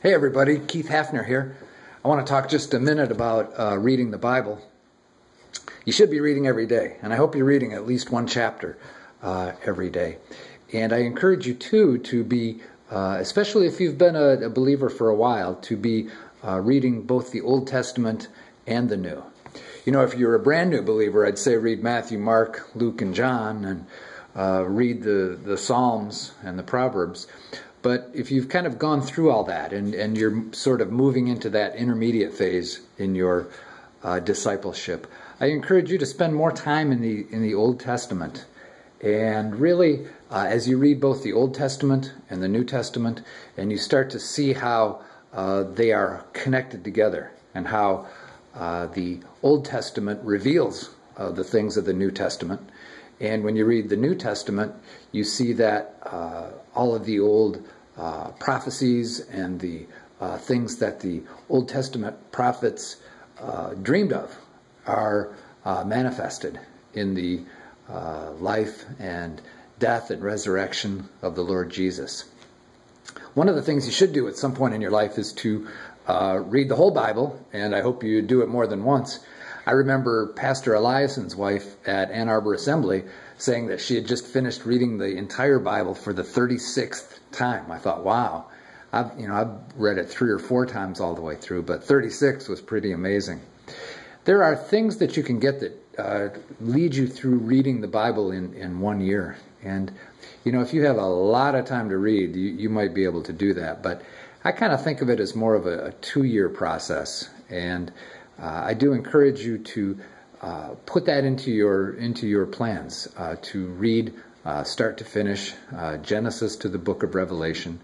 Hey everybody, Keith Hafner here. I want to talk just a minute about reading the Bible. You should be reading every day, and I hope you're reading at least one chapter every day. And I encourage you too to be, especially if you've been a believer for a while, to be reading both the Old Testament and the New. You know, if you're a brand new believer, I'd say read Matthew, Mark, Luke, and John, and read the Psalms and the Proverbs. But if you've kind of gone through all that and you're sort of moving into that intermediate phase in your discipleship, I encourage you to spend more time in the Old Testament. And really, as you read both the Old Testament and the New Testament, and you start to see how they are connected together, and how the Old Testament reveals the things of the New Testament. And when you read the New Testament, you see that all of the old prophecies and the things that the Old Testament prophets dreamed of are manifested in the life and death and resurrection of the Lord Jesus. One of the things you should do at some point in your life is to read the whole Bible, and I hope you do it more than once. I remember Pastor Eliason's wife at Ann Arbor Assembly saying that she had just finished reading the entire Bible for the 36th time. I thought, wow, I've read it 3 or 4 times all the way through, but 36 was pretty amazing. There are things that you can get that lead you through reading the Bible in 1 year. And, you know, if you have a lot of time to read, you might be able to do that. But I kind of think of it as more of a 2-year process. And I do encourage you to put that into your plans, to read start to finish, Genesis to the book of Revelation,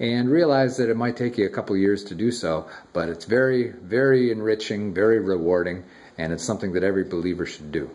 and realize that it might take you a couple years to do so, but it's very, very enriching, very rewarding, and it's something that every believer should do.